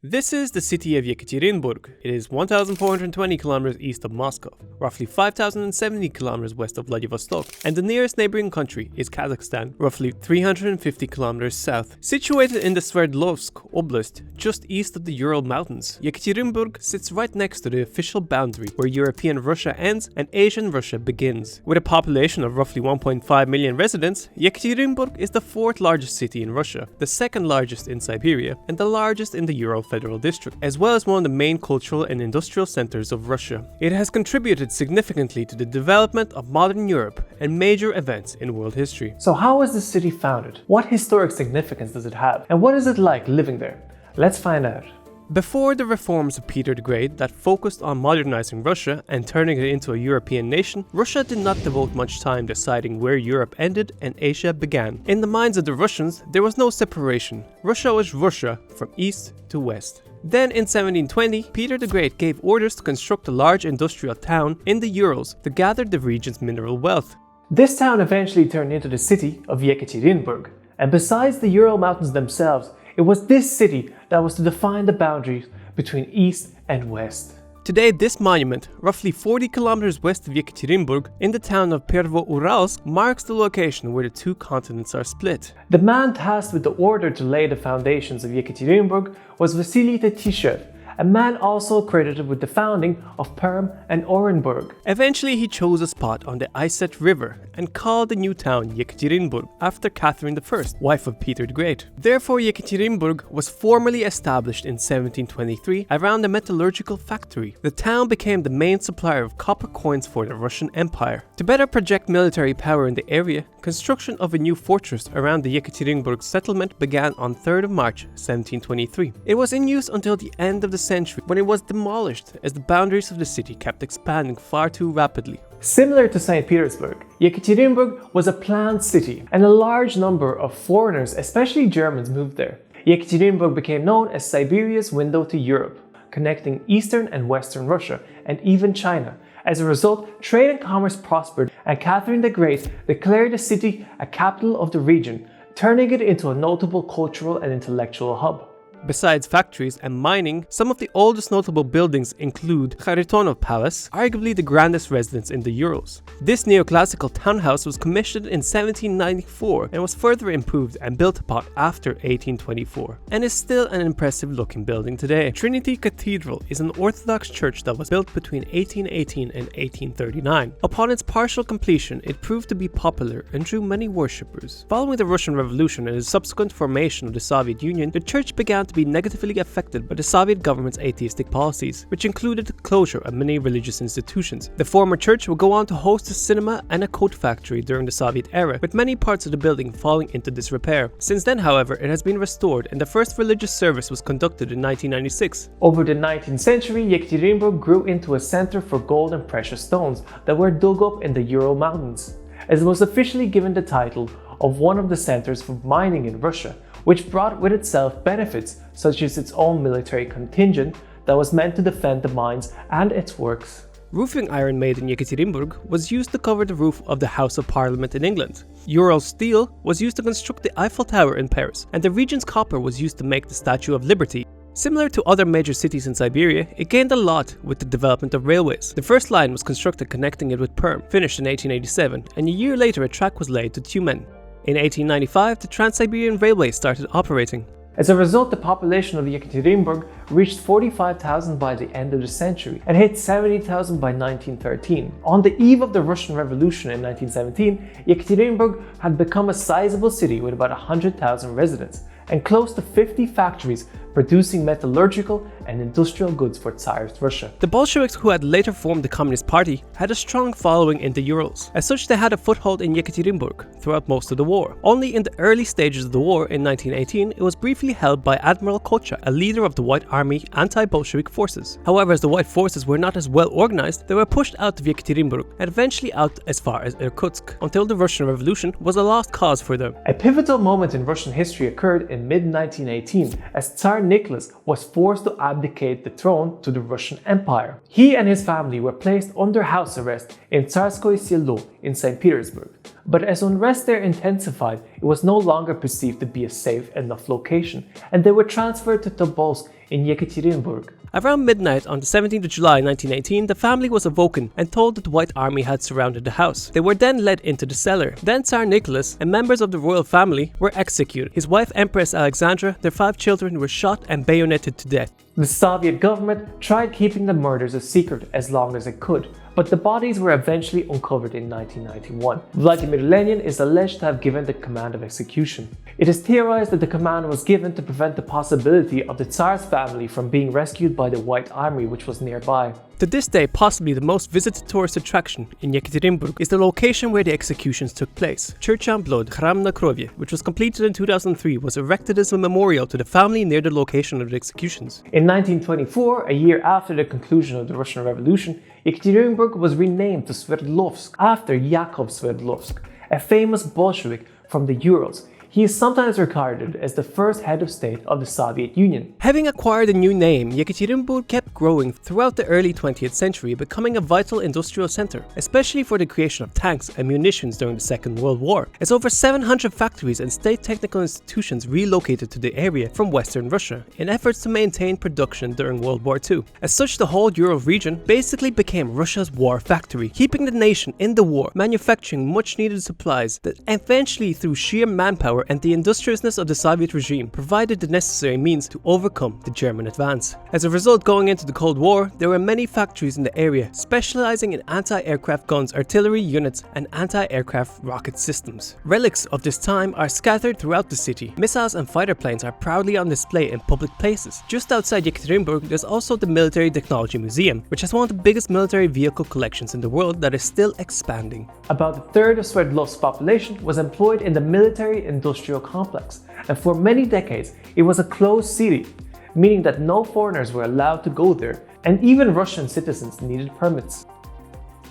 This is the city of Yekaterinburg. It is 1,420 kilometers east of Moscow, roughly 5,070 kilometers west of Vladivostok, and the nearest neighboring country is Kazakhstan, roughly 350 kilometers south. Situated in the Sverdlovsk Oblast, just east of the Ural Mountains, Yekaterinburg sits right next to the official boundary where European Russia ends and Asian Russia begins. With a population of roughly 1.5 million residents, Yekaterinburg is the fourth largest city in Russia, the second largest in Siberia, and the largest in the Ural Federal District, as well as one of the main cultural and industrial centers of Russia. It has contributed significantly to the development of modern Europe and major events in world history. So how was this city founded? What historic significance does it have? And what is it like living there? Let's find out. Before the reforms of Peter the Great that focused on modernizing Russia and turning it into a European nation, Russia did not devote much time deciding where Europe ended and Asia began. In the minds of the Russians, there was no separation. Russia was Russia from east to west. Then in 1720, Peter the Great gave orders to construct a large industrial town in the Urals to gather the region's mineral wealth. This town eventually turned into the city of Yekaterinburg. And besides the Ural Mountains themselves, it was this city that was to define the boundaries between east and west. Today, this monument, roughly 40 kilometers west of Yekaterinburg, in the town of Uralsk, marks the location where the two continents are split. The man tasked with the order to lay the foundations of Yekaterinburg was Vasily Tatishev, a man also credited with the founding of Perm and Orenburg. Eventually, he chose a spot on the Iset River and called the new town Yekaterinburg after Catherine I, wife of Peter the Great. Therefore, Yekaterinburg was formally established in 1723 around a metallurgical factory. The town became the main supplier of copper coins for the Russian Empire. To better project military power in the area, construction of a new fortress around the Yekaterinburg settlement began on 3rd of March 1723. It was in use until the end of the century when it was demolished as the boundaries of the city kept expanding far too rapidly. Similar to St. Petersburg, Yekaterinburg was a planned city and a large number of foreigners, especially Germans, moved there. Yekaterinburg became known as Siberia's window to Europe, connecting eastern and western Russia and even China. As a result, trade and commerce prospered, and Catherine the Great declared the city a capital of the region, turning it into a notable cultural and intellectual hub. Besides factories and mining, some of the oldest notable buildings include Kharitonov Palace, arguably the grandest residence in the Urals. This neoclassical townhouse was commissioned in 1794 and was further improved and built upon after 1824, and is still an impressive looking building today. Trinity Cathedral is an Orthodox church that was built between 1818 and 1839. Upon its partial completion, it proved to be popular and drew many worshippers. Following the Russian Revolution and the subsequent formation of the Soviet Union, the church began to be negatively affected by the Soviet government's atheistic policies, which included the closure of many religious institutions. The former church would go on to host a cinema and a coat factory during the Soviet era, with many parts of the building falling into disrepair. Since then, however, it has been restored and the first religious service was conducted in 1996. Over the 19th century, Yekaterinburg grew into a center for gold and precious stones that were dug up in the Ural Mountains, as it was officially given the title of one of the centers for mining in Russia, which brought with itself benefits such as its own military contingent that was meant to defend the mines and its works. Roofing iron made in Yekaterinburg was used to cover the roof of the House of Parliament in England. Ural steel was used to construct the Eiffel Tower in Paris, and the region's copper was used to make the Statue of Liberty. Similar to other major cities in Siberia, it gained a lot with the development of railways. The first line was constructed connecting it with Perm, finished in 1887, and a year later a track was laid to Tyumen. In 1895, the Trans-Siberian Railway started operating. As a result, the population of Yekaterinburg reached 45,000 by the end of the century and hit 70,000 by 1913. On the eve of the Russian Revolution in 1917, Yekaterinburg had become a sizable city with about 100,000 residents and close to 50 factories producing metallurgical and industrial goods for Tsarist Russia. The Bolsheviks, who had later formed the Communist Party, had a strong following in the Urals. As such, they had a foothold in Yekaterinburg throughout most of the war. Only in the early stages of the war in 1918, it was briefly held by Admiral Kolchak, a leader of the White Army anti-Bolshevik forces. However, as the White forces were not as well organized, they were pushed out of Yekaterinburg and eventually out as far as Irkutsk, until the Russian Revolution was a lost cause for them. A pivotal moment in Russian history occurred in mid-1918 as Tsar Nicholas was forced to abdicate the throne to the Russian Empire. He and his family were placed under house arrest in Tsarskoye Selo in St. Petersburg. But as unrest there intensified, it was no longer perceived to be a safe enough location, and they were transferred to Tobolsk in Yekaterinburg. Around midnight on the 17th of July 1918, the family was awoken and told that the White Army had surrounded the house. They were then led into the cellar. Then Tsar Nicholas and members of the royal family were executed. His wife Empress Alexandra, their 5 children were shot and bayoneted to death. The Soviet government tried keeping the murders a secret as long as it could, but the bodies were eventually uncovered in 1991. Vladimir Lenin is alleged to have given the command of execution. It is theorized that the command was given to prevent the possibility of the Tsar's family from being rescued by the White Army, which was nearby. To this day, possibly the most visited tourist attraction in Yekaterinburg is the location where the executions took place. Church on Blood, Khram na Krovye, which was completed in 2003, was erected as a memorial to the family near the location of the executions. In 1924, a year after the conclusion of the Russian Revolution, Yekaterinburg was renamed to Sverdlovsk after Yakov Sverdlov, a famous Bolshevik from the Urals. He is sometimes regarded as the first head of state of the Soviet Union. Having acquired a new name, Yekaterinburg kept growing throughout the early 20th century, becoming a vital industrial center, especially for the creation of tanks and munitions during the Second World War, as over 700 factories and state technical institutions relocated to the area from Western Russia in efforts to maintain production during World War II. As such, the whole Ural region basically became Russia's war factory, keeping the nation in the war, manufacturing much needed supplies that eventually, through sheer manpower and the industriousness of the Soviet regime, provided the necessary means to overcome the German advance. As a result, going into the Cold War, there were many factories in the area specializing in anti-aircraft guns, artillery units, and anti-aircraft rocket systems. Relics of this time are scattered throughout the city. Missiles and fighter planes are proudly on display in public places. Just outside Yekaterinburg, there's also the Military Technology Museum, which has one of the biggest military vehicle collections in the world that is still expanding. About a third of Sverdlov's population was employed in the military-industrial complex, and for many decades it was a closed city, meaning that no foreigners were allowed to go there, and even Russian citizens needed permits.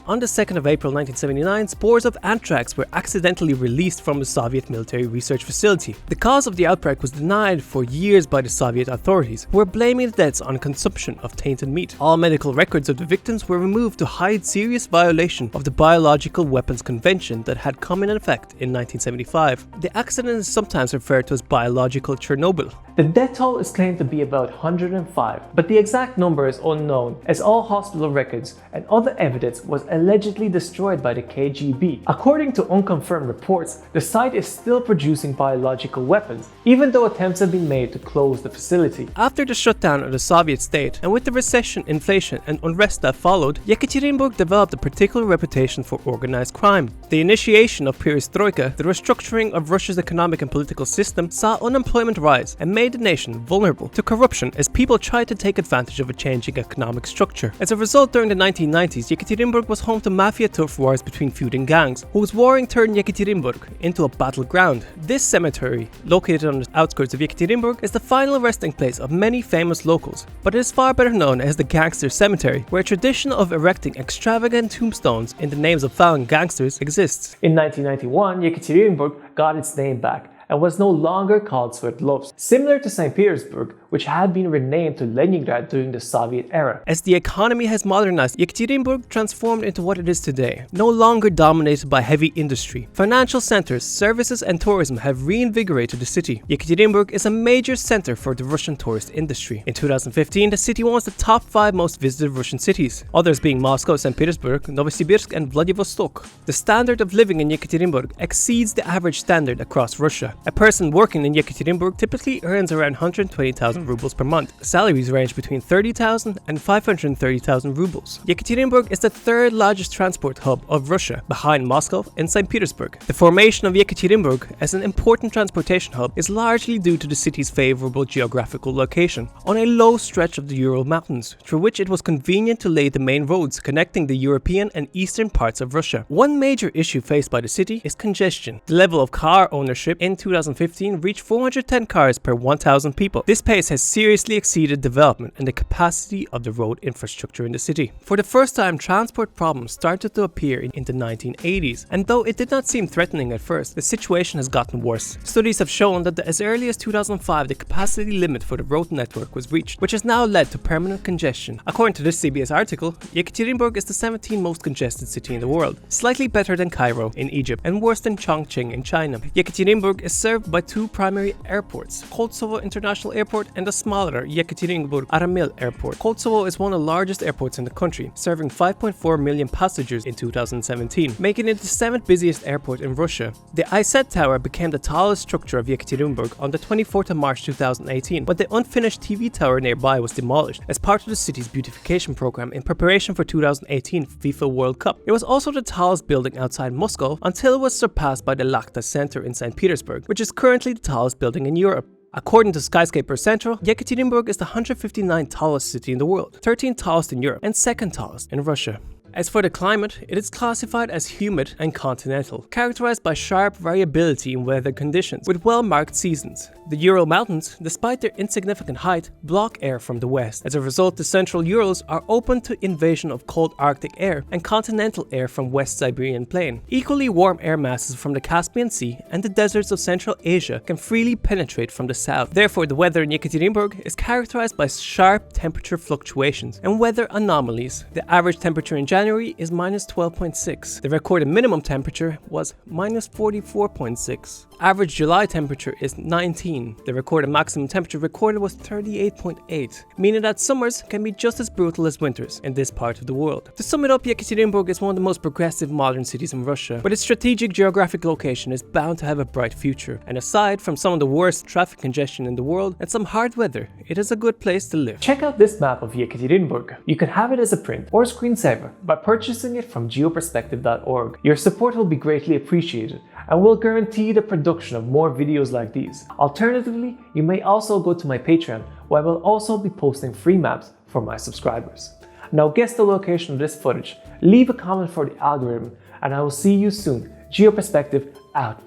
On the 2nd of April 1979, spores of anthrax were accidentally released from the Soviet military research facility. The cause of the outbreak was denied for years by the Soviet authorities, who were blaming the deaths on consumption of tainted meat. All medical records of the victims were removed to hide serious violation of the Biological Weapons Convention that had come in effect in 1975. The accident is sometimes referred to as biological Chernobyl. The death toll is claimed to be about 105, but the exact number is unknown, as all hospital records and other evidence was allegedly destroyed by the KGB. According to unconfirmed reports, the site is still producing biological weapons, even though attempts have been made to close the facility. After the shutdown of the Soviet state, and with the recession, inflation, and unrest that followed, Yekaterinburg developed a particular reputation for organized crime. The initiation of perestroika, the restructuring of Russia's economic and political system, saw unemployment rise and made the nation vulnerable to corruption as people tried to take advantage of a changing economic structure. As a result, during the 1990s, Yekaterinburg was home to mafia turf wars between feuding gangs, whose warring turned Yekaterinburg into a battleground. This cemetery, located on the outskirts of Yekaterinburg, is the final resting place of many famous locals, but it is far better known as the Gangster Cemetery, where a tradition of erecting extravagant tombstones in the names of fallen gangsters exists. In 1991, Yekaterinburg got its name back and was no longer called Sverdlovsk, similar to St. Petersburg, which had been renamed to Leningrad during the Soviet era. As the economy has modernized, Yekaterinburg transformed into what it is today, no longer dominated by heavy industry. Financial centers, services, and tourism have reinvigorated the city. Yekaterinburg is a major center for the Russian tourist industry. In 2015, the city was the top 5 most visited Russian cities, others being Moscow, St. Petersburg, Novosibirsk, and Vladivostok. The standard of living in Yekaterinburg exceeds the average standard across Russia. A person working in Yekaterinburg typically earns around 120,000 rubles per month. Salaries range between 30,000 and 530,000 rubles. Yekaterinburg is the 3rd largest transport hub of Russia, behind Moscow and St. Petersburg. The formation of Yekaterinburg as an important transportation hub is largely due to the city's favorable geographical location, on a low stretch of the Ural Mountains, through which it was convenient to lay the main roads connecting the European and eastern parts of Russia. One major issue faced by the city is congestion. The level of car ownership in 2015 reached 410 cars per 1,000 people. This pace has seriously exceeded development and the capacity of the road infrastructure in the city. For the first time, transport problems started to appear in the 1980s, and though it did not seem threatening at first, the situation has gotten worse. Studies have shown that as early as 2005, the capacity limit for the road network was reached, which has now led to permanent congestion. According to this CBS article, Yekaterinburg is the 17th most congested city in the world, slightly better than Cairo in Egypt and worse than Chongqing in China. Yekaterinburg is served by 2 primary airports, Koltsovo International Airport and and the smaller Yekaterinburg Aramil Airport. Koltsovo is one of the largest airports in the country, serving 5.4 million passengers in 2017, making it the 7th busiest airport in Russia. The ISET Tower became the tallest structure of Yekaterinburg on the 24th of March 2018, but the unfinished TV tower nearby was demolished as part of the city's beautification program in preparation for 2018 FIFA World Cup. It was also the tallest building outside Moscow until it was surpassed by the Lakhta Center in St. Petersburg, which is currently the tallest building in Europe. According to Skyscraper Central, Yekaterinburg is the 159th tallest city in the world, 13th tallest in Europe, and 2nd tallest in Russia. As for the climate, it is classified as humid and continental, characterized by sharp variability in weather conditions, with well-marked seasons. The Ural Mountains, despite their insignificant height, block air from the west. As a result, the central Urals are open to invasion of cold Arctic air and continental air from West Siberian Plain. Equally warm air masses from the Caspian Sea and the deserts of Central Asia can freely penetrate from the south. Therefore, the weather in Yekaterinburg is characterized by sharp temperature fluctuations and weather anomalies. The average temperature in January is -12.6. The recorded minimum temperature was -44.6. Average July temperature is 19. The recorded maximum temperature recorded was 38.8, meaning that summers can be just as brutal as winters in this part of the world. To sum it up, Yekaterinburg is one of the most progressive modern cities in Russia, but its strategic geographic location is bound to have a bright future. And aside from some of the worst traffic congestion in the world and some hard weather, it is a good place to live. Check out this map of Yekaterinburg. You can have it as a print or screensaver by purchasing it from geoperspective.org. Your support will be greatly appreciated and will guarantee the production of more videos like these. Alternatively, you may also go to my Patreon, where I will also be posting free maps for my subscribers. Now guess the location of this footage, leave a comment for the algorithm, and I will see you soon. Geoperspective out.